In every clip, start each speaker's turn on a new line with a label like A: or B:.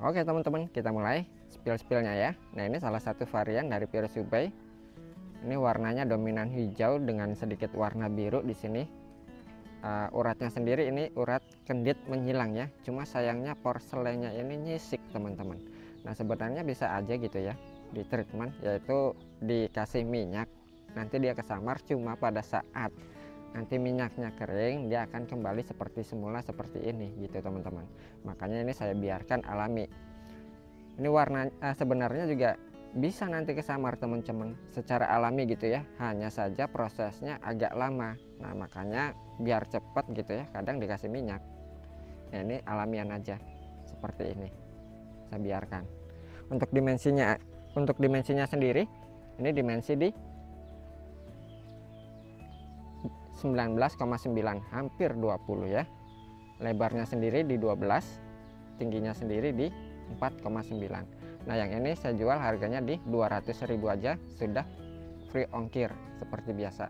A: Oke teman-teman, kita mulai spill-spillnya ya. Nah, ini salah satu varian dari Virus Ubay. Ini warnanya dominan hijau dengan sedikit warna biru di sini. Uratnya sendiri ini urat kendit menghilang ya. Cuma sayangnya porselennya ini nyisik teman-teman. Nah, sebenarnya bisa aja gitu ya di treatment, yaitu dikasih minyak. Nanti dia kesamar, cuma pada saat nanti minyaknya kering dia akan kembali seperti semula seperti ini gitu teman-teman. Makanya ini saya biarkan alami. Ini warna sebenarnya juga bisa nanti kesamar teman-teman secara alami gitu ya, hanya saja prosesnya agak lama. Nah, makanya biar cepat gitu ya kadang dikasih minyak. Nah, ini alamian aja seperti ini saya biarkan. Untuk dimensinya sendiri ini dimensi di 19,9, hampir 20 ya. Lebarnya sendiri di 12, tingginya sendiri di 4,9. Nah, yang ini saya jual harganya di 200.000 aja, sudah free ongkir seperti biasa.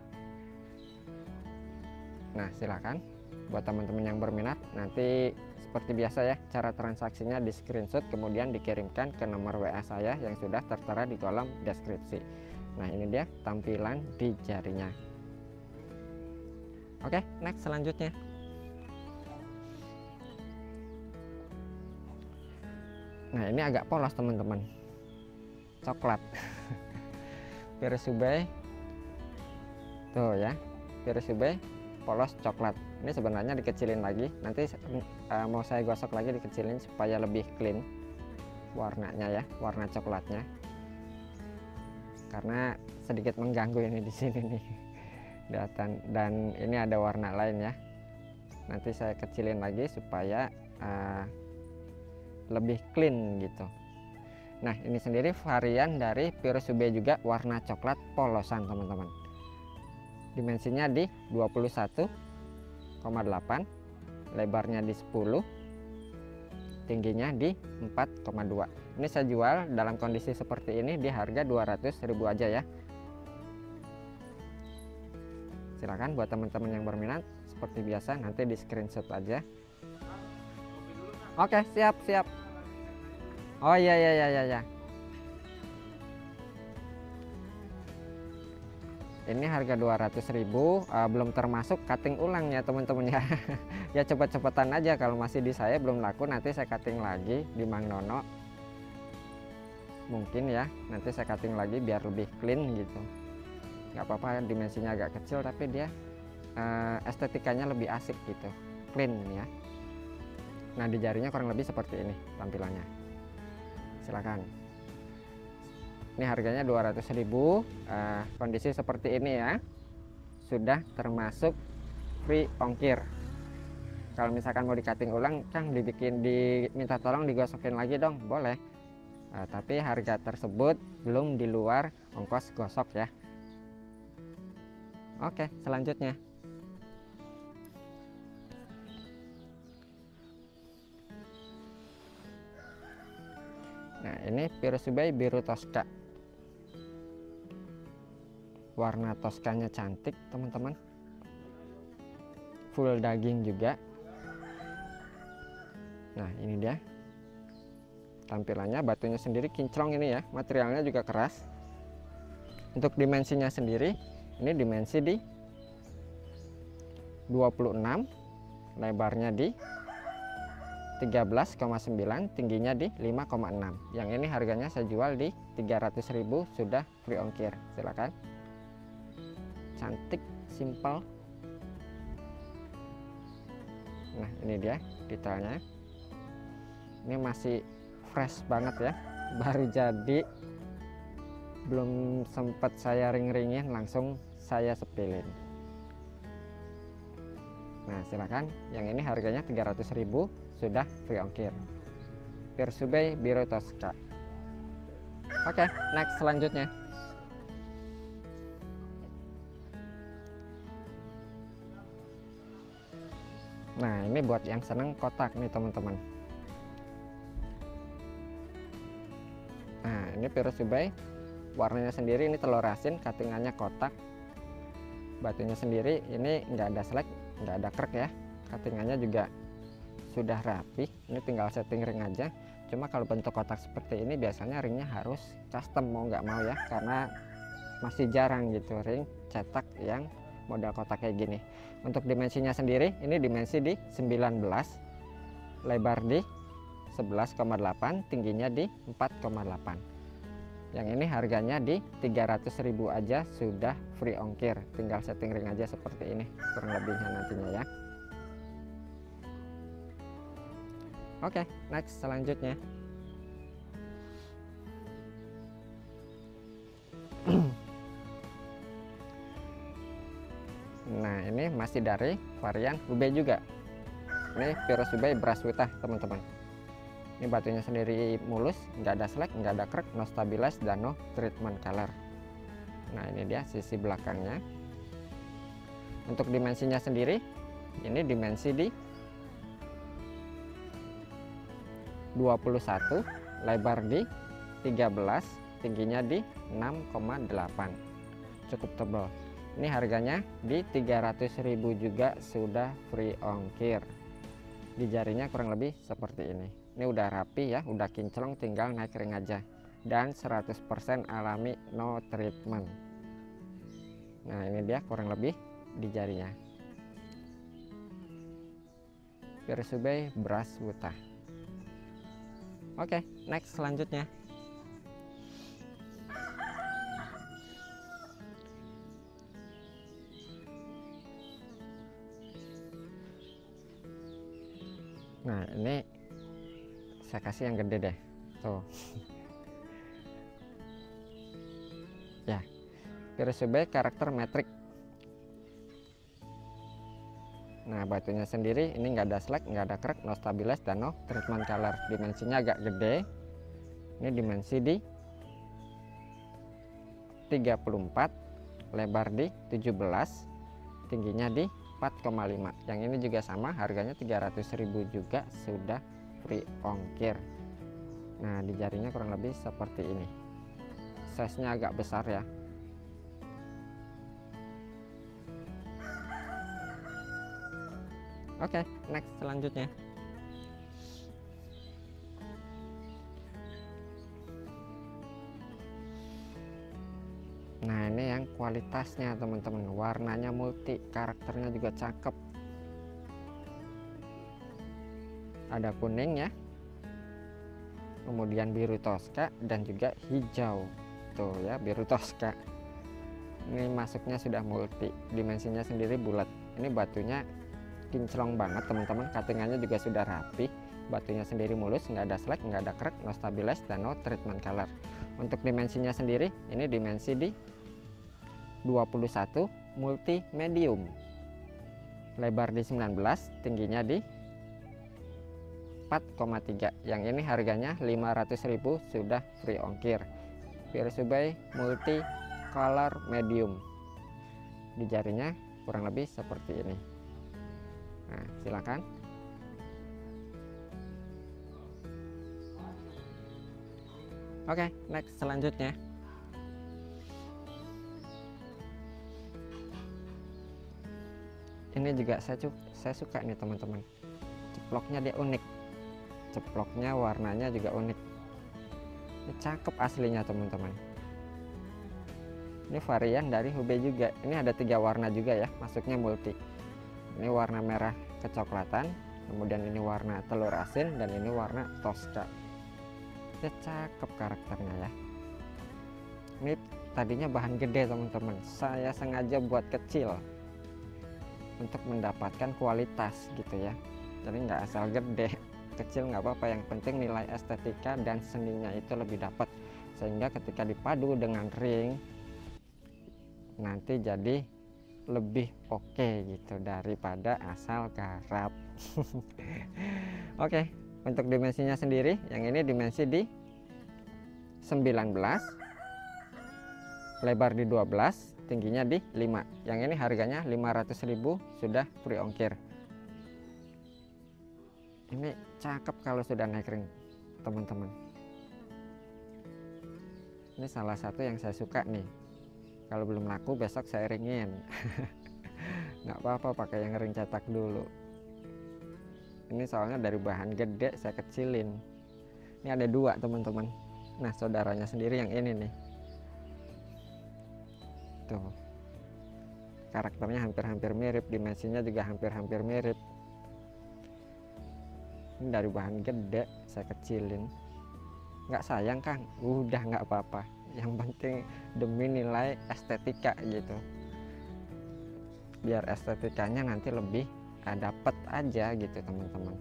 A: Nah, silakan buat teman-teman yang berminat, nanti seperti biasa ya, cara transaksinya di screenshot kemudian dikirimkan ke nomor WA saya yang sudah tertera di kolom deskripsi. Nah, ini dia tampilan di jarinya. Oke, next selanjutnya. Nah, ini agak polos teman-teman, coklat. Virus Ubay tuh ya, Virus Ubay polos coklat. Ini sebenarnya dikecilin lagi, nanti mau saya gosok lagi dikecilin supaya lebih clean warnanya ya, warna coklatnya, karena sedikit mengganggu ini di sini nih. Dan ini ada warna lain ya, nanti saya kecilin lagi supaya lebih clean gitu. Nah, ini sendiri varian dari Virus Ubay juga warna coklat polosan teman-teman. Dimensinya di 21,8, lebarnya di 10, tingginya di 4,2. Ini saya jual dalam kondisi seperti ini di harga 200.000 aja ya. Silakan buat teman-teman yang berminat, seperti biasa nanti di screenshot aja. Oke, siap. Oh iya. Ini harga 200.000, belum termasuk cutting ulang ya teman-teman ya. Ya cepet-cepetan aja, kalau masih di saya belum laku nanti saya cutting lagi di Mang Nono. Mungkin ya, nanti saya cutting lagi biar lebih clean gitu. Nggak apa-apa dimensinya agak kecil tapi dia estetikanya lebih asik gitu, clean ya. Nah, di jarinya kurang lebih seperti ini tampilannya. Silakan. Ini harganya 200.000, kondisi seperti ini ya, sudah termasuk free ongkir. Kalau misalkan mau di cutting ulang, Kang diminta tolong digosokin lagi dong, boleh. Tapi harga tersebut belum di luar ongkos gosok ya. Oke, selanjutnya. Nah, ini Virus Ubay biru Tosca. Warna Toskanya cantik teman-teman, full daging juga. Nah, ini dia tampilannya. Batunya sendiri kinclong ini ya, materialnya juga keras. Untuk dimensinya sendiri ini dimensi di 26, lebarnya di 13,9, tingginya di 5,6. Yang ini harganya saya jual di 300.000, sudah free ongkir. Silakan. Cantik, simple. Nah, ini dia detailnya. Ini masih fresh banget ya, baru jadi, belum sempat saya ring-ringin, langsung saya sepilin. Nah, silakan. Yang ini harganya 300.000, sudah free ongkir. Virus Ubay biru Tosca. Oke, next selanjutnya. Nah, ini buat yang seneng kotak nih teman-teman. Nah, ini Virus Ubay, warnanya sendiri ini telur asin, cuttingannya kotak. Batunya sendiri ini nggak ada selek, nggak ada krek ya. Cuttingannya juga sudah rapi. Ini tinggal setting ring aja. Cuma kalau bentuk kotak seperti ini biasanya ringnya harus custom mau nggak mau ya, karena masih jarang gitu ring cetak yang model kotak kayak gini. Untuk dimensinya sendiri, ini dimensi di 19, lebar di 11,8, tingginya di 4,8. Yang ini harganya di 300.000 aja sudah free ongkir. Tinggal setting ring aja seperti ini kurang lebihnya nantinya ya. Oke, next selanjutnya. Nah, ini masih dari varian Hubei juga. Ini Virus Hubei Brass Witah, teman-teman. Ini batunya sendiri mulus, nggak ada slack, nggak ada crack, no stabilize, dan no treatment color. Nah, ini dia sisi belakangnya. Untuk dimensinya sendiri, ini dimensi di 21, lebar di 13, tingginya di 6,8. Cukup tebal. Ini harganya di 300.000 juga sudah free ongkir. Di jarinya kurang lebih seperti ini. Ini udah rapi ya, udah kinclong, tinggal naik ring aja. Dan 100% alami, no treatment. Nah, ini dia kurang lebih di jarinya. Virus Hubei Brass Witah. Oke, next selanjutnya. Nah, ini saya kasih yang gede deh, tuh. Ya, Virus Hubei karakter metrik. Nah, batunya sendiri ini nggak ada slack, nggak ada crack, no stabilize, dan no treatment color. Dimensinya agak gede. Ini dimensi di 34, lebar di 17, tingginya di 4,5. Yang ini juga sama, harganya 300.000 juga sudah free ongkir. Nah, di jarinya kurang lebih seperti ini. Size-nya agak besar ya. Oke, next selanjutnya. Nah, ini yang kualitasnya teman-teman, warnanya multi, karakternya juga cakep. Ada kuning ya, kemudian biru Tosca, dan juga hijau. Tuh ya, biru Tosca. Ini masuknya sudah multi, dimensinya sendiri bulat. Ini batunya kinclong banget teman-teman, cuttingannya juga sudah rapi. Batunya sendiri mulus, nggak ada slack, nggak ada crack, no stabilize, dan no treatment color. Untuk dimensinya sendiri, ini dimensi di 21, multi medium, lebar di 19, tingginya di 4,3. Yang ini harganya 500.000 sudah free ongkir. Virus Hubei multi color medium. Di jarinya kurang lebih seperti ini. Nah, silakan. Oke, next selanjutnya. Ini juga saya suka nih teman-teman. Ceploknya dia unik. Ceploknya warnanya juga unik. Ini cakep aslinya teman-teman. Ini varian dari Hubei juga. Ini ada 3 warna juga ya, masuknya multi. Ini warna merah kecoklatan, kemudian ini warna telur asin, dan ini warna Tosca. Ya, cakep karakternya ya. Ini tadinya bahan gede teman-teman, saya sengaja buat kecil untuk mendapatkan kualitas gitu ya. Jadi nggak asal gede, kecil nggak apa-apa, yang penting nilai estetika dan seninya itu lebih dapat, sehingga ketika dipadu dengan ring nanti jadi lebih oke gitu daripada asal garap. Oke, untuk dimensinya sendiri, yang ini dimensi di 19, lebar di 12, tingginya di 5. Yang ini harganya 500.000 sudah free ongkir. Ini cakep kalau sudah naik ring teman-teman. Ini salah satu yang saya suka nih. Kalau belum laku besok saya ringin. Nggak apa-apa pakai yang ring cetak dulu. Ini soalnya dari bahan gede saya kecilin. Ini ada dua teman-teman. Nah saudaranya sendiri yang ini nih, tuh karakternya hampir-hampir mirip, dimensinya juga hampir-hampir mirip. Ini dari bahan gede saya kecilin. Nggak sayang Kang, udah nggak apa-apa, yang penting demi nilai estetika gitu, biar estetikanya nanti lebih dapet aja gitu teman-teman,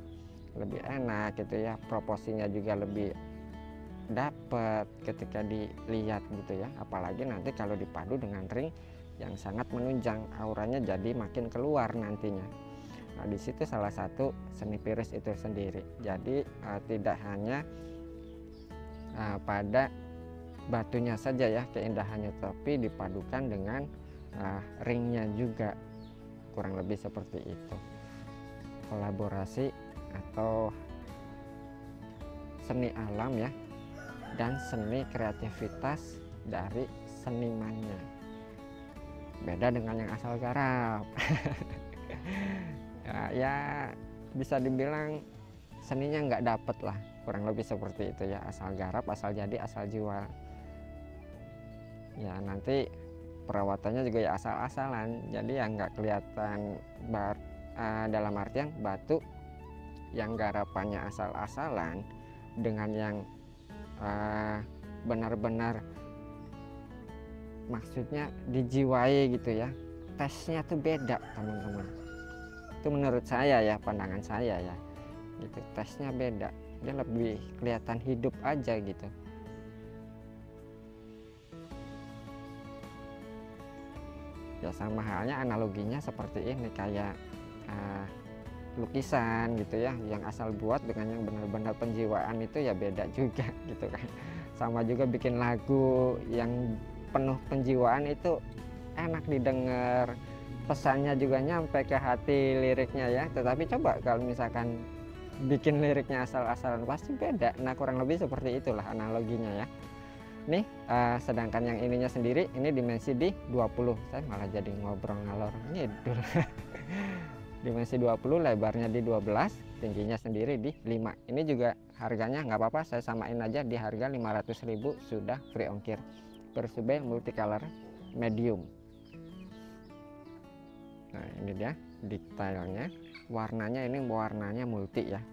A: lebih enak gitu ya, proporsinya juga lebih dapet ketika dilihat gitu ya, apalagi nanti kalau dipadu dengan ring yang sangat menunjang, auranya jadi makin keluar nantinya. Nah di situ salah satu seni Pirus itu sendiri. Jadi tidak hanya pada batunya saja ya keindahannya, tapi dipadukan dengan ringnya juga, kurang lebih seperti itu. Kolaborasi atau seni alam ya, dan seni kreativitas dari senimannya, beda dengan yang asal garap. ya bisa dibilang seninya nggak dapet lah, kurang lebih seperti itu ya, asal garap, asal jadi, asal jual ya. Nanti perawatannya juga ya asal-asalan, jadi ya nggak kelihatan dalam artian batu yang garapannya asal-asalan dengan yang benar-benar maksudnya dijiwai gitu ya, tesnya tuh beda teman-teman. Itu menurut saya ya, pandangan saya ya gitu, tesnya beda, dia lebih kelihatan hidup aja gitu. Ya sama halnya analoginya seperti ini, kayak lukisan gitu ya, yang asal buat dengan yang benar-benar penjiwaan itu ya beda juga gitu kan. Sama juga bikin lagu yang penuh penjiwaan itu enak didengar, pesannya juga nyampe ke hati liriknya ya. Tetapi coba kalau misalkan bikin liriknya asal-asalan, pasti beda. Nah kurang lebih seperti itulah analoginya ya. Nih sedangkan yang ininya sendiri ini dimensi di 20, saya malah jadi ngobrol ngalor ngidul. Dimensi 20, lebarnya di 12, tingginya sendiri di 5. Ini juga harganya nggak apa-apa, saya samain aja di harga 500.000 sudah free ongkir. Pirus Ubay multicolor medium. Nah ini dia detailnya, warnanya ini warnanya multi ya,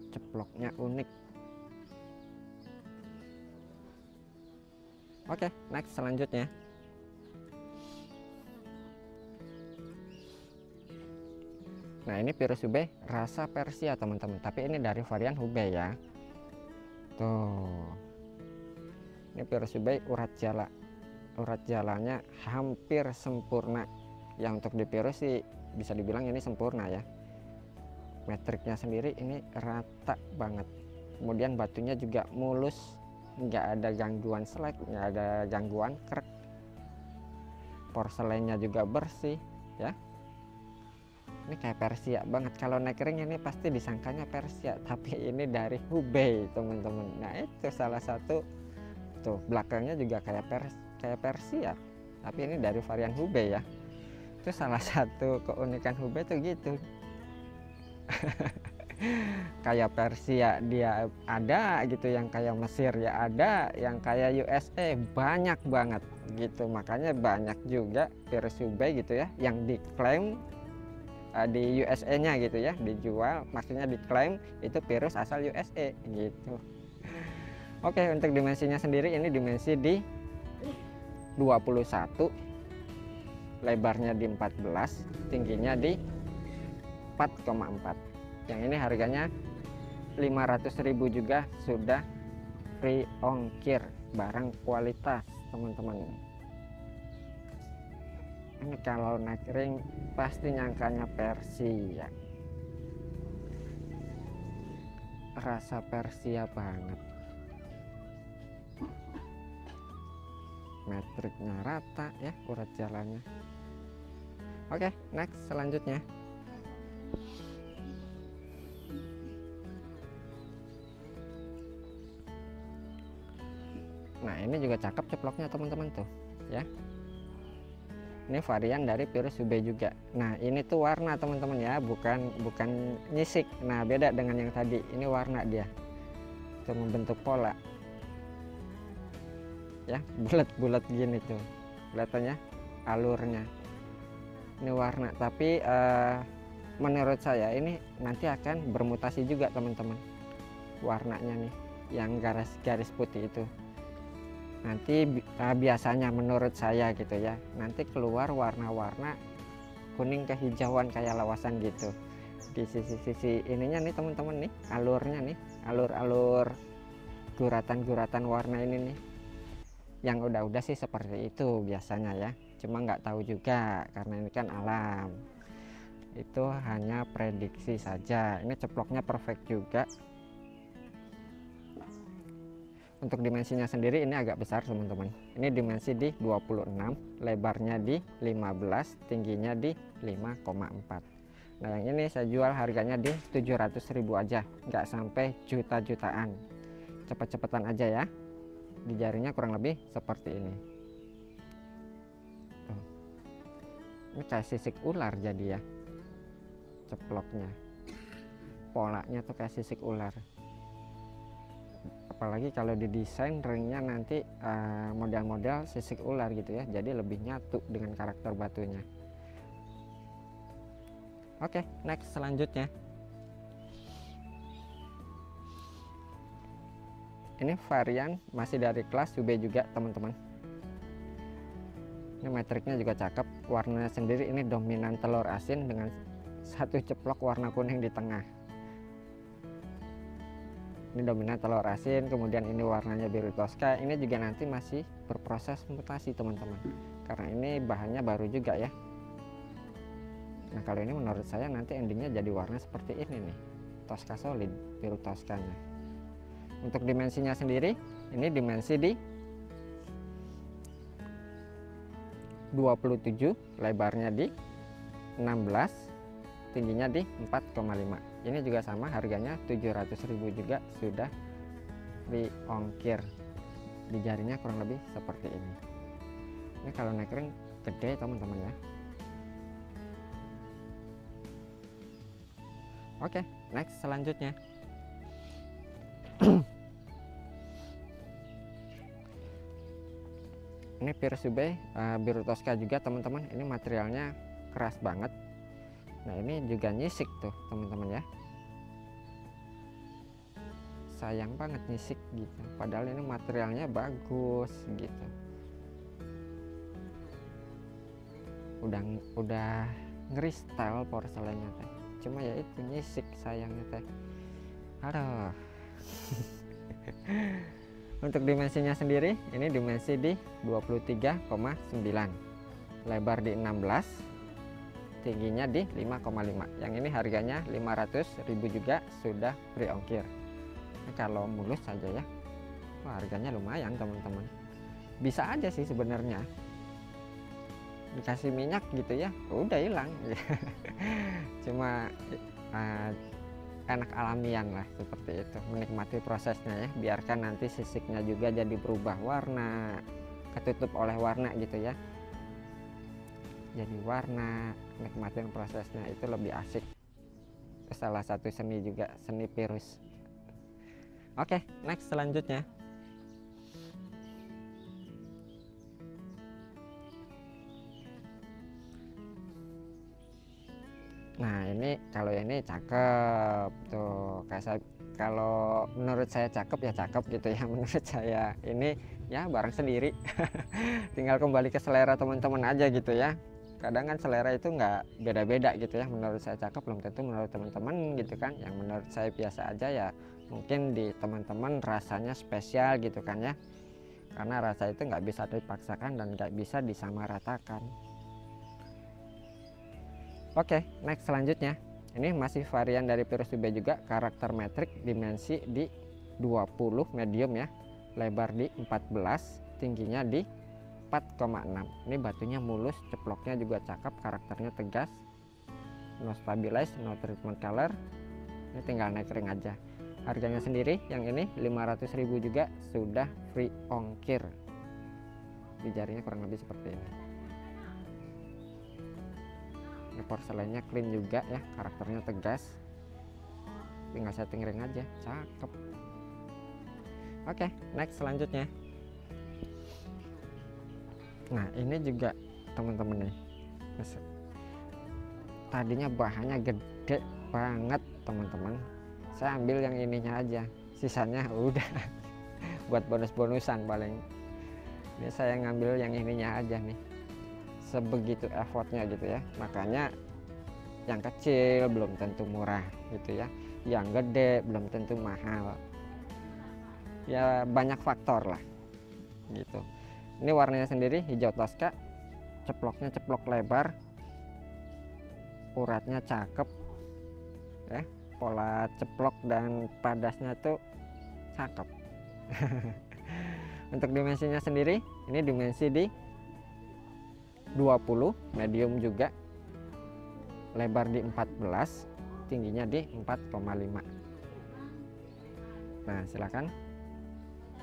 A: ceploknya unik. Oke, next selanjutnya. Nah ini Pirus Ubay rasa Persia teman-teman, tapi ini dari varian Ubay ya. Tuh, ini Pirus Ubay urat jala, urat jalanya hampir sempurna. Yang untuk di Pirus sih bisa dibilang ini sempurna ya. Metriknya sendiri ini rata banget. Kemudian batunya juga mulus, nggak ada gangguan selek, nggak ada gangguan krek. Porselennya juga bersih ya. Ini kayak Persia banget. Kalau naik ring ini pasti disangkanya Persia, tapi ini dari Ubay teman-teman. Nah itu salah satu, tuh belakangnya juga kayak Persia, tapi ini dari varian Ubay ya. Itu salah satu keunikan Ubay tuh gitu. Kayak Persia dia ada gitu, yang kayak Mesir ya ada, yang kayak USA banyak banget gitu. Makanya banyak juga Pirus Ubay gitu ya yang diklaim di USA nya gitu ya, dijual, maksudnya diklaim itu Pirus asal USA gitu. Oke, untuk dimensinya sendiri ini dimensi di 21, lebarnya di 14, tingginya di 4,4. Yang ini harganya 500.000 juga sudah free ongkir, barang kualitas teman-teman. Ini kalau naik ring pasti nyangkanya Persia, rasa Persia banget, metriknya rata ya, urat jalannya. Oke, next selanjutnya. Nah ini juga cakep ceploknya teman-teman tuh ya. Ini varian dari virus UB juga. Nah, ini tuh warna teman-teman ya, bukan nyisik. Nah, beda dengan yang tadi. Ini warna dia. Itu membentuk pola. Ya, bulat-bulat gini tuh. Kelihatannya alurnya. Ini warna, tapi menurut saya ini nanti akan bermutasi juga teman-teman. Warnanya nih, yang garis-garis putih itu. Nanti biasanya menurut saya gitu ya, nanti keluar warna-warna kuning kehijauan kayak lawasan gitu di sisi-sisi ininya nih teman-teman, nih alurnya nih, alur-alur guratan-guratan warna ini nih, yang udah sih seperti itu biasanya ya, cuma nggak tahu juga karena ini kan alam, itu hanya prediksi saja. Ini ceploknya perfect juga. Untuk dimensinya sendiri ini agak besar teman-teman. Ini dimensi di 26, lebarnya di 15, tingginya di 5,4. Nah, yang ini saya jual harganya di 700.000 aja, nggak sampai juta-jutaan. Cepet-cepetan aja ya. Di jarinya kurang lebih seperti ini. Tuh. Ini kayak sisik ular jadi ya. Ceploknya. Polanya tuh kayak sisik ular. Apalagi kalau didesain ringnya nanti model-model sisik ular gitu ya, jadi lebih nyatu dengan karakter batunya. Oke, next selanjutnya ini varian masih dari kelas UB juga teman-teman. Ini metriknya juga cakep, warnanya sendiri ini dominan telur asin dengan satu ceplok warna kuning di tengah. Ini dominan telur asin, kemudian ini warnanya biru Tosca. Ini juga nanti masih berproses mutasi teman-teman, karena ini bahannya baru juga ya. Nah, kalau ini menurut saya nanti endingnya jadi warna seperti ini nih, Tosca solid, biru Toscanya. Untuk dimensinya sendiri, ini dimensi di 27, lebarnya di 16, tingginya di 4,5. Ini juga sama, harganya 700.000 juga, sudah free ongkir. Di jarinya kurang lebih seperti ini. Ini kalau naik ring gede teman-teman ya. Oke, next selanjutnya ini virus UB biru Tosca juga teman-teman. Ini materialnya keras banget. Nah, ini juga nyisik tuh teman-teman ya, sayang banget nyisik gitu, padahal ini materialnya bagus gitu. Udah ngeristal porselennya teh, cuma ya itu nyisik sayangnya teh. Aduh. Untuk dimensinya sendiri, ini dimensi di 23,9, lebar di 16, tingginya di 5,5. Yang ini harganya 500.000 juga, sudah free ongkir. Nah, kalau mulus saja ya, wah, harganya lumayan teman-teman. Bisa aja sih sebenarnya, dikasih minyak gitu ya, udah hilang. Cuma enak alamian lah seperti itu, menikmati prosesnya ya, biarkan nanti sisiknya juga jadi berubah warna, ketutup oleh warna gitu ya, jadi warna, nikmatin prosesnya itu lebih asik. Itu salah satu seni juga, seni virus. Oke, next selanjutnya nah, ini kalau ini cakep tuh, kalau menurut saya cakep ya cakep gitu ya. Menurut saya ini ya barang sendiri. Tinggal kembali ke selera teman-teman aja gitu ya. Kadang kan selera itu nggak beda-beda gitu ya. Menurut saya cakep belum tentu menurut teman-teman gitu kan. Yang menurut saya biasa aja ya, mungkin di teman-teman rasanya spesial gitu kan ya. Karena rasa itu nggak bisa dipaksakan dan nggak bisa disamaratakan. Oke, next selanjutnya ini masih varian dari virus UB juga, karakter metrik, dimensi di 20 medium ya, lebar di 14, tingginya di 4,6. Ini batunya mulus, ceploknya juga cakep, karakternya tegas, no stabilize, no treatment color. Ini tinggal naik ring aja. Harganya sendiri yang ini 500.000 juga, sudah free ongkir. Di jarinya kurang lebih seperti ini. Ini porselennya clean juga ya, karakternya tegas. Tinggal setting ring aja, cakep. Oke, next selanjutnya. Nah ini juga teman-teman nih, tadinya bahannya gede banget teman-teman, saya ambil yang ininya aja, sisanya udah buat bonus-bonusan paling. Ini saya ngambil yang ininya aja nih, sebegitu effortnya gitu ya. Makanya yang kecil belum tentu murah gitu ya, yang gede belum tentu mahal ya, banyak faktor lah gitu. Ini warnanya sendiri hijau Tosca, ceploknya ceplok lebar, uratnya cakep ya, pola ceplok dan padasnya tuh cakep. Untuk dimensinya sendiri, ini dimensi di 20, medium juga, lebar di 14, tingginya di 4,5. Nah silakan.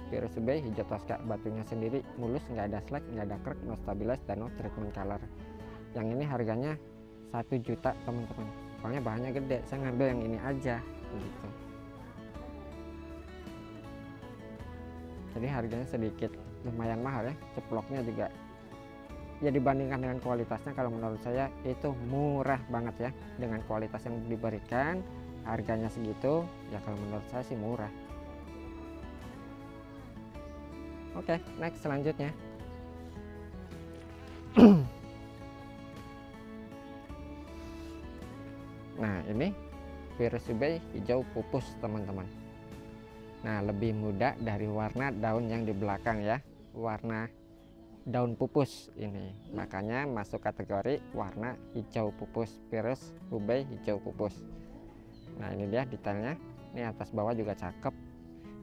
A: Virus Ubay hijau Tosca, batunya sendiri mulus, nggak ada slack, nggak ada crack, no stabilize, dan no treatment color. Yang ini harganya 1 juta teman-teman, soalnya bahannya gede, saya ngambil yang ini aja gitu. Jadi harganya sedikit lumayan mahal ya, ceploknya juga ya dibandingkan dengan kualitasnya, kalau menurut saya itu murah banget ya. Dengan kualitas yang diberikan, harganya segitu ya, kalau menurut saya sih murah. Oke, next selanjutnya. Nah ini Virus Ubay hijau pupus teman-teman. Nah lebih muda dari warna daun yang di belakang ya, warna daun pupus ini, makanya masuk kategori warna hijau pupus, Virus Ubay hijau pupus. Nah ini dia detailnya, ini atas bawah juga cakep.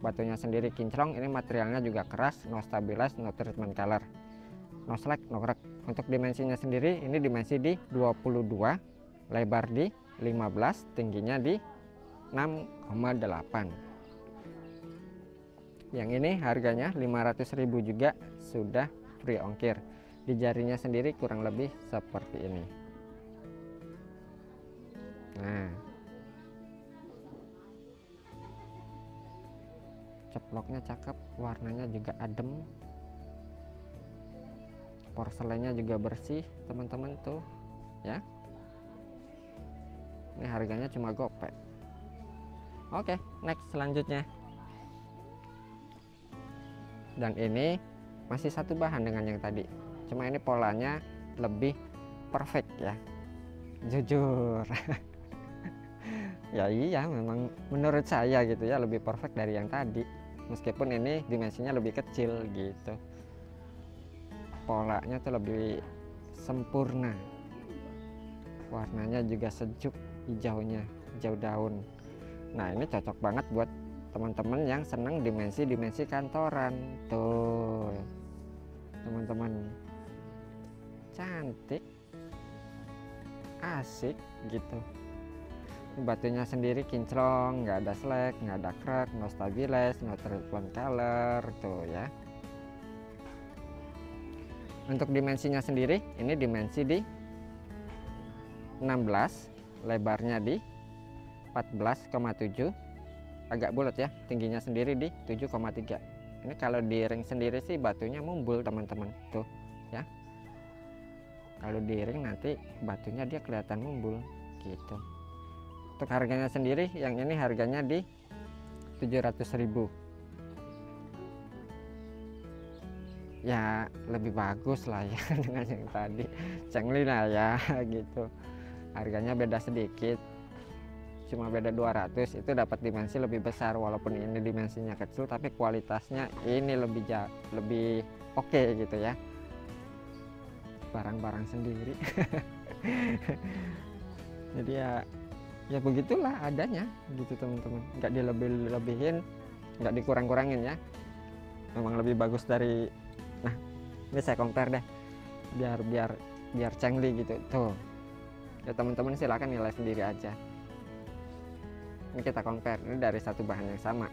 A: Batunya sendiri kinclong, ini materialnya juga keras, no stabilize, no treatment color, no slack, no crack. Untuk dimensinya sendiri, ini dimensi di 22, lebar di 15, tingginya di 6,8. Yang ini harganya 500.000 juga, sudah free ongkir. Di jarinya sendiri kurang lebih seperti ini. Nah ceploknya cakep, warnanya juga adem, porselennya juga bersih teman-teman tuh ya. Ini harganya cuma gopek. Oke, next selanjutnya. Dan ini masih satu bahan dengan yang tadi, cuma ini polanya lebih perfect ya, jujur. Ya iya, memang menurut saya gitu ya, lebih perfect dari yang tadi, meskipun ini dimensinya lebih kecil gitu, polanya tuh lebih sempurna, warnanya juga sejuk, hijaunya hijau daun. Nah ini cocok banget buat teman-teman yang seneng dimensi-dimensi kantoran tuh teman-teman, cantik, asik gitu. Batunya sendiri kinclong, nggak ada slack, nggak ada crack, no stabilize, no treatment color tuh ya. Untuk dimensinya sendiri, ini dimensi di 16, lebarnya di 14,7, agak bulat ya, tingginya sendiri di 7,3. Ini kalau di ring sendiri sih batunya mumbul teman-teman tuh ya, kalau di ring nanti batunya dia kelihatan mumbul gitu. Untuk harganya sendiri, yang ini harganya di 700.000 ya, lebih bagus lah ya dengan yang tadi, cengli lah ya gitu. Harganya beda sedikit, cuma beda 200, itu dapat dimensi lebih besar. Walaupun ini dimensinya kecil, tapi kualitasnya ini lebih oke gitu ya, barang-barang sendiri. Jadi ya begitulah adanya gitu teman-teman, nggak dilebih-lebihin, nggak dikurang-kurangin ya, memang lebih bagus dari. Nah ini saya compare deh, biar cengli gitu tuh ya teman-teman, silakan nilai sendiri aja. Ini kita compare, ini dari satu bahan yang sama,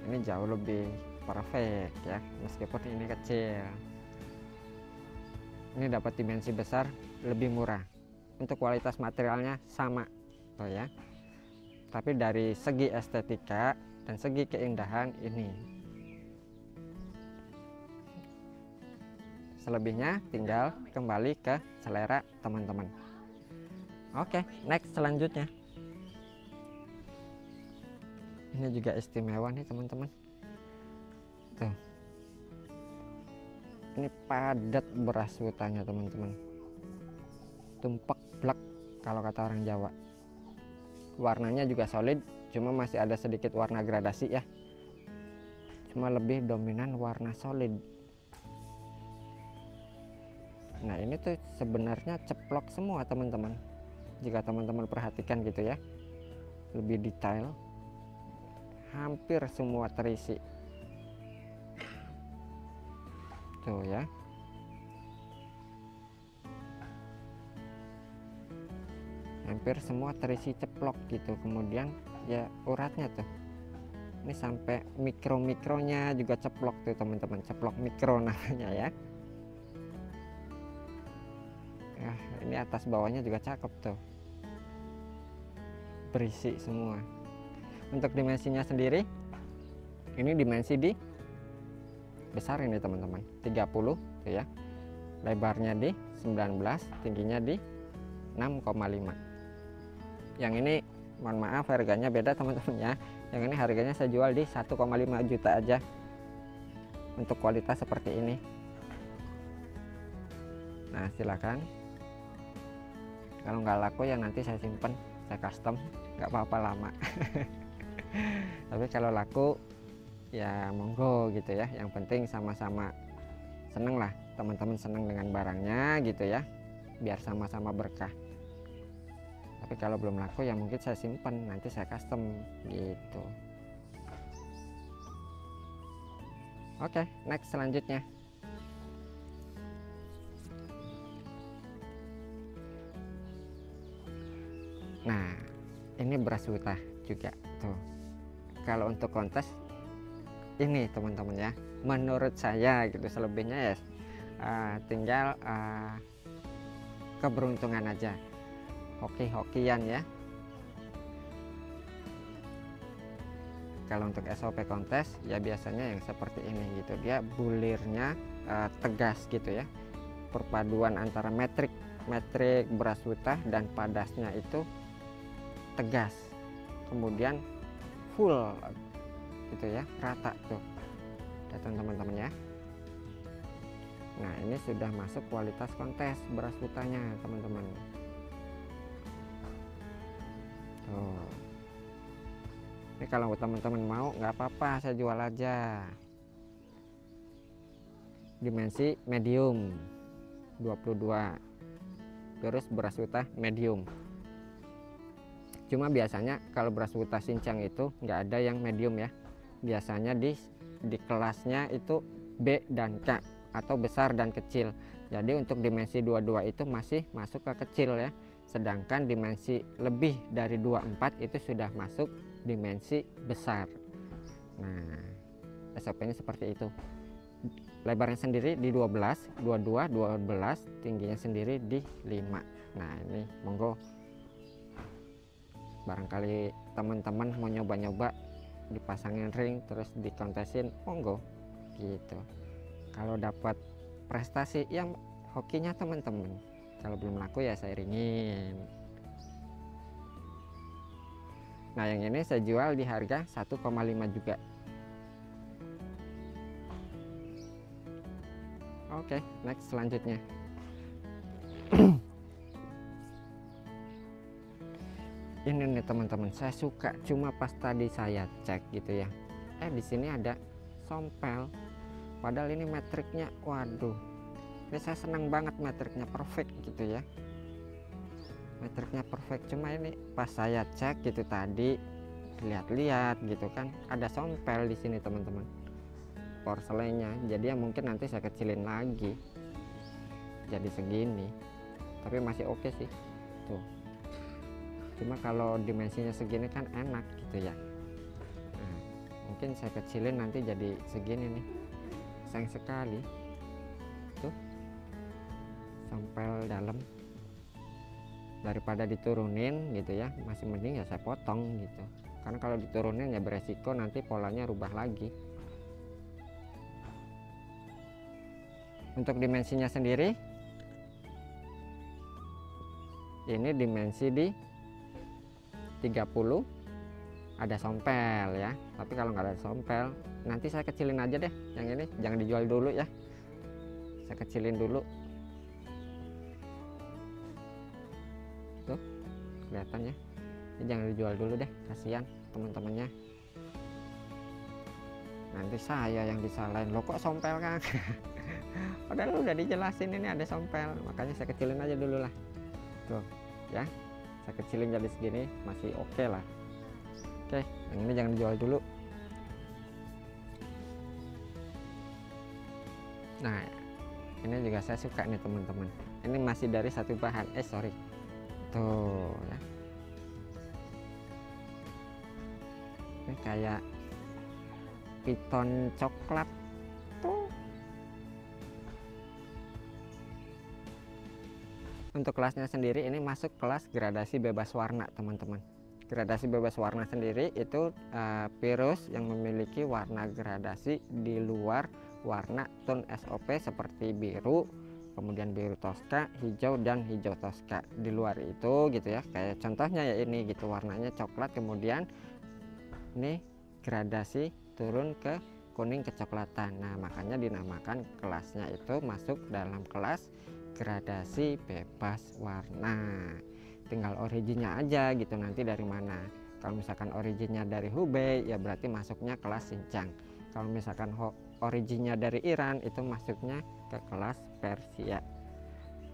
A: ini jauh lebih perfect ya, meskipun ini kecil. Ini dapat dimensi besar, lebih murah. Untuk kualitas materialnya sama, oh ya. Tapi dari segi estetika dan segi keindahan ini. Selebihnya tinggal kembali ke selera teman-teman. Oke, next selanjutnya. Ini juga istimewa nih teman-teman. Tuh. Ini padat beras hutannya teman-teman. Tumpak blak kalau kata orang Jawa. Warnanya juga solid, cuma masih ada sedikit warna gradasi ya. Cuma lebih dominan warna solid. Nah, ini tuh sebenarnya ceplok semua teman-teman. Jika teman-teman perhatikan gitu ya. Lebih detail. Hampir semua terisi. Tuh ya. Hampir semua terisi ceplok gitu. Kemudian ya uratnya tuh. Ini sampai mikro-mikronya juga ceplok tuh teman-teman. Ceplok mikro namanya ya. Nah, ini atas bawahnya juga cakep tuh. Berisi semua. Untuk dimensinya sendiri, ini dimensi di besar ini teman-teman, 30 tuh ya. Lebarnya di 19, tingginya di 6,5. Yang ini mohon maaf harganya beda teman-teman ya. Yang ini harganya saya jual di 1,5 juta aja. Untuk kualitas seperti ini. Nah, silakan. Kalau nggak laku ya nanti saya simpen, saya custom, nggak apa-apa lama. Tapi kalau laku ya monggo gitu ya. Yang penting sama-sama seneng lah, teman-teman seneng dengan barangnya gitu ya, biar sama-sama berkah. Tapi kalau belum laku ya mungkin saya simpen, nanti saya custom gitu. Oke, next selanjutnya. Nah, ini beras huta juga tuh. Kalau untuk kontes ini teman-teman ya, menurut saya gitu, selebihnya ya tinggal keberuntungan aja, hoki-hokian ya. Kalau untuk SOP kontes ya biasanya yang seperti ini gitu, dia bulirnya tegas gitu ya, perpaduan antara metrik beras huta dan padasnya itu tegas, kemudian full gitu ya, rata tuh teman-teman ya. Nah, ini sudah masuk kualitas kontes beras hutanya teman-teman. Tuh. Ini kalau teman-teman mau nggak apa-apa, saya jual aja. Dimensi medium 22. Terus beras huta medium. Cuma biasanya kalau beras huta Sincang itu nggak ada yang medium ya. Biasanya di kelasnya itu B dan K atau besar dan kecil. Jadi untuk dimensi 22 itu masih masuk ke kecil ya. Sedangkan dimensi lebih dari 24 itu sudah masuk dimensi besar. Nah, SOP-nya seperti itu. Lebarnya sendiri di 12, 22, 12, tingginya sendiri di 5. Nah, ini monggo. Barangkali teman-teman mau nyoba-nyoba dipasangin ring terus dikontesin, monggo gitu. Kalau dapat prestasi yang hokinya teman-teman. Kalau belum laku ya saya ringin. Nah, yang ini saya jual di harga 1,5 juga. Oke, next selanjutnya. Ini nih teman-teman, saya suka, cuma pas tadi saya cek gitu ya, di sini ada sompel, padahal ini metriknya, waduh, ini saya senang banget, metriknya perfect gitu ya, metriknya perfect. Cuma ini pas saya cek gitu tadi, lihat-lihat gitu kan, ada sompel di sini teman-teman, porselennya. Jadi ya mungkin nanti saya kecilin lagi jadi segini, tapi masih oke sih tuh. Cuma kalau dimensinya segini kan enak gitu ya. Nah, mungkin saya kecilin nanti jadi segini nih, sayang sekali tuh. sompel dalam, daripada diturunin gitu ya, masih mending ya saya potong gitu, karena kalau diturunin ya beresiko nanti polanya rubah lagi. Untuk dimensinya sendiri ini dimensi di 30, ada sompel ya, tapi kalau nggak ada sompel nanti saya kecilin aja deh. Yang ini jangan dijual dulu ya, saya kecilin dulu tuh, kelihatan ya. Ini jangan dijual dulu deh, kasihan teman-temannya, nanti saya yang disalahin, lo kok sompel Kang. Padahal udah dijelasin ini ada sompel, makanya saya kecilin aja dulu lah tuh ya, saya kecilin jadi segini masih oke lah. Oke, yang ini jangan dijual dulu. Nah ini juga saya suka nih teman-teman, ini masih dari satu bahan, sorry tuh ya, ini kayak piton coklat tuh. Untuk kelasnya sendiri ini masuk kelas gradasi bebas warna teman-teman. Gradasi bebas warna sendiri itu virus yang memiliki warna gradasi di luar warna tone SOP seperti biru, kemudian biru toska, hijau, dan hijau toska. Di luar itu gitu ya, kayak contohnya ya ini gitu, warnanya coklat, kemudian ini gradasi turun ke kuning kecoklatan. Nah makanya dinamakan kelasnya itu masuk dalam kelas gradasi bebas warna. Tinggal originnya aja gitu nanti dari mana. Kalau misalkan originnya dari Hubei ya berarti masuknya kelas Xinjiang. Kalau misalkan originnya dari Iran itu masuknya ke kelas Persia.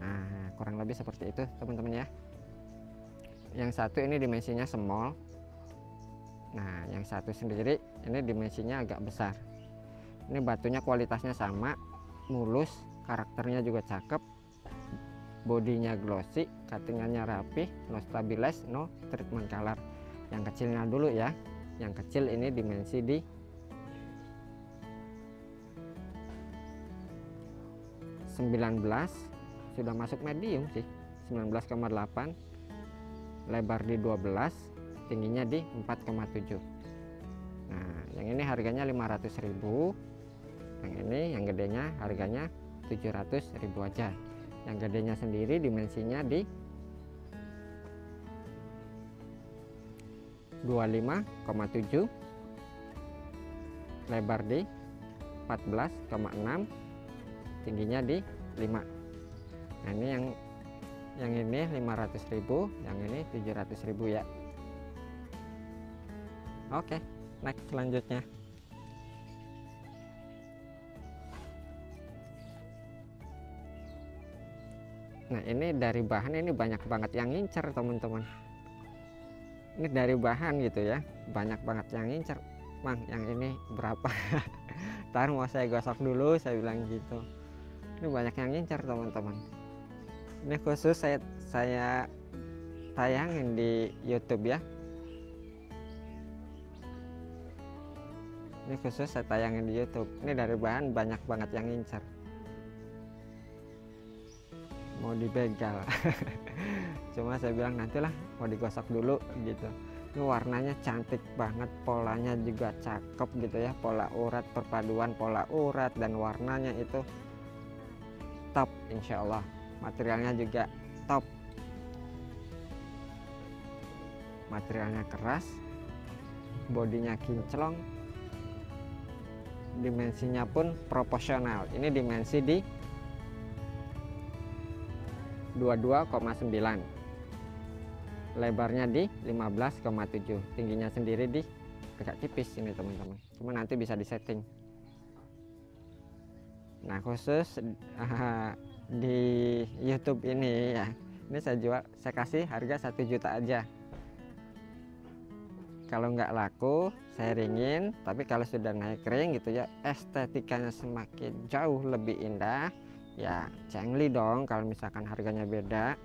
A: Nah kurang lebih seperti itu teman-teman ya. Yang satu ini dimensinya small, nah yang satu sendiri ini dimensinya agak besar. Ini batunya kualitasnya sama, mulus, karakternya juga cakep, bodinya glossy, cuttingannya rapi, no stabilize, no treatment color. Yang kecilnya dulu ya, yang kecil ini dimensi di 19, sudah masuk medium sih, 19,8, lebar di 12, tingginya di 4,7. Nah yang ini harganya 500.000, yang ini yang gedenya harganya 700.000 aja. Yang gedenya sendiri dimensinya di 25,7, lebar di 14,6, tingginya di 5. Nah ini yang ini 500.000, yang ini 700.000 ya. Oke, next selanjutnya. Nah ini dari bahan ini banyak banget yang ngincer teman-teman. Ini dari bahan gitu ya, banyak banget yang ngincer. Mang yang ini berapa? Ntar mau saya gosok dulu, saya bilang gitu. Ini banyak yang ngincer teman-teman. Ini khusus saya tayangin di YouTube ya. Ini khusus saya tayangin di YouTube. Ini dari bahan banyak banget yang ngincer, mau dibegal. Cuma saya bilang nantilah, mau digosok dulu gitu. Ini warnanya cantik banget, polanya juga cakep gitu ya, pola urat, perpaduan pola urat dan warnanya itu top, insya Allah. Materialnya juga top, materialnya keras, bodinya kinclong, dimensinya pun proporsional. Ini dimensi di 22,9, lebarnya di 15,7, tingginya sendiri di agak tipis ini teman-teman, cuma nanti bisa disetting. Nah khusus di YouTube ini ya, ini saya kasih harga 1 juta aja. Kalau nggak laku saya ringin, tapi kalau sudah naik ring gitu ya, estetikanya semakin jauh lebih indah ya, cengli dong kalau misalkan harganya beda.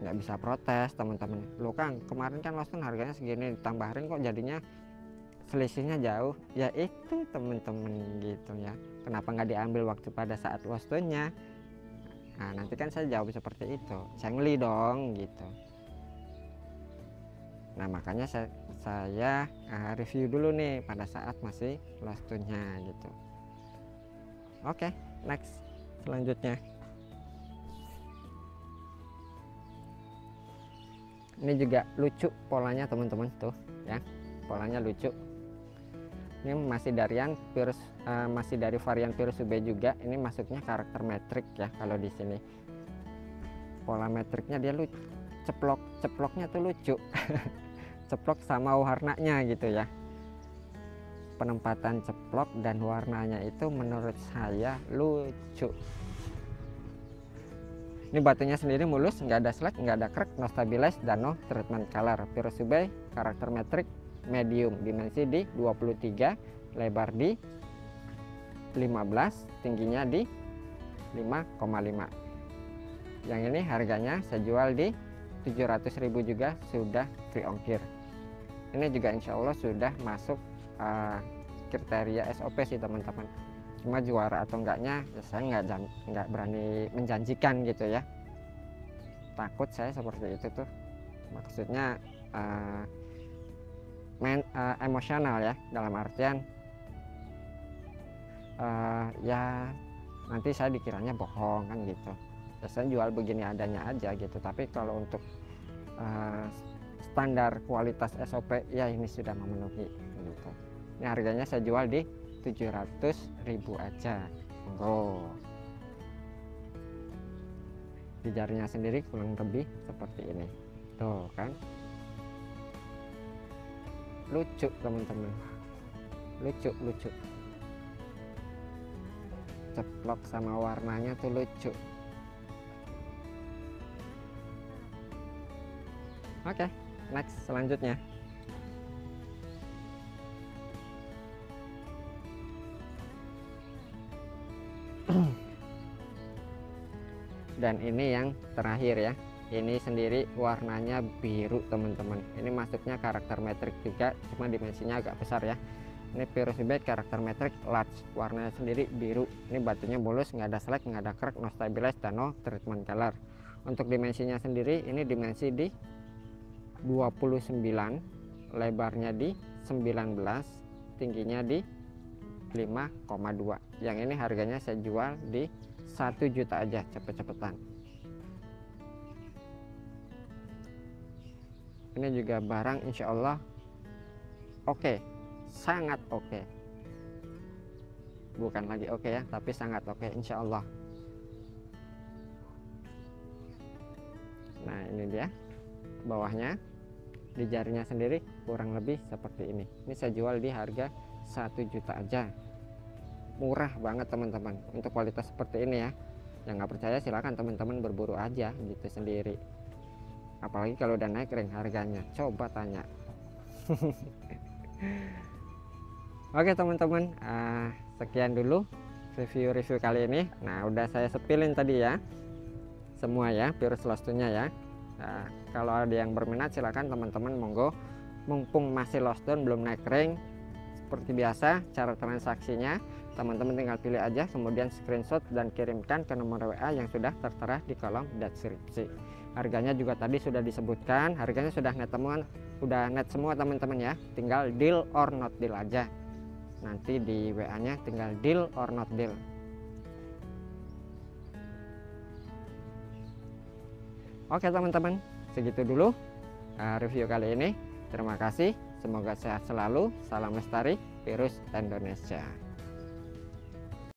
A: Nggak bisa protes teman-teman. Lo Kang kemarin kan Lostun harganya segini, ditambahin kok jadinya selisihnya jauh, ya itu temen-temen gitu ya. Kenapa nggak diambil waktu pada saat lost-nya? Nah nanti kan saya jawab seperti itu, cengli dong gitu. Nah makanya saya review dulu nih pada saat masih lost-nya gitu. Oke, next selanjutnya. Ini juga lucu polanya teman-teman tuh ya, polanya lucu. Ini masih masih dari varian Virus UB juga. Ini masuknya karakter metrik ya kalau di sini. Pola metriknya dia lucu, ceploknya tuh lucu. Ceplok sama warnanya gitu ya. Penempatan ceplok dan warnanya itu menurut saya lucu. Ini batunya sendiri mulus, nggak ada slack, nggak ada crack, no stabilize, dan no treatment color. Virus UB karakter metrik medium, dimensi di 23, lebar di 15, tingginya di 5,5. Yang ini harganya saya jual di 700.000 juga, sudah free ongkir. Ini juga insya Allah sudah masuk kriteria SOP sih teman-teman. Cuma juara atau enggaknya ya saya nggak berani menjanjikan gitu ya, takut saya seperti itu tuh, maksudnya emosional ya, dalam artian ya nanti saya dikiranya bohong kan gitu ya. Saya jual begini adanya aja gitu, tapi kalau untuk standar kualitas SOP ya ini sudah memenuhi gitu. Ini harganya saya jual di 700.000 aja. Monggo. Di jarinya sendiri kurang lebih seperti ini tuh kan, lucu teman-teman, lucu ceplok sama warnanya tuh lucu. Oke, next selanjutnya. Dan ini yang terakhir ya, ini sendiri warnanya biru teman-teman. Ini masuknya karakter metrik juga, cuma dimensinya agak besar ya. Ini Virus UB karakter metrik large, warnanya sendiri biru. Ini batunya mulus, nggak ada slack, nggak ada crack, no stabilize, dan no treatment color. Untuk dimensinya sendiri ini dimensi di 29, lebarnya di 19, tingginya di 5,2. Yang ini harganya saya jual di 1 juta aja, cepet-cepetan. Ini juga barang insya Allah oke, sangat oke. Bukan lagi oke ya, tapi sangat oke insya Allah. Nah ini dia bawahnya, di jarinya sendiri kurang lebih seperti ini. Ini saya jual di harga 1 juta aja, murah banget teman-teman untuk kualitas seperti ini ya. Yang nggak percaya silahkan teman-teman berburu aja gitu sendiri, apalagi kalau udah naik ring harganya, coba tanya. Oke teman-teman, sekian dulu review kali ini. Nah udah saya sepilin tadi ya semua ya, Virus Lost-nya ya. Nah, kalau ada yang berminat silahkan teman-teman, monggo, mumpung masih lost down belum naik ring. Seperti biasa cara transaksinya teman-teman tinggal pilih aja, kemudian screenshot dan kirimkan ke nomor WA yang sudah tertera di kolom deskripsi. Harganya juga tadi sudah disebutkan, harganya sudah net semua teman-teman ya, tinggal deal or not deal aja. Nanti di WA nya tinggal deal or not deal. Oke teman-teman, segitu dulu review kali ini. Terima kasih, semoga sehat selalu. Salam lestari Virus Indonesia.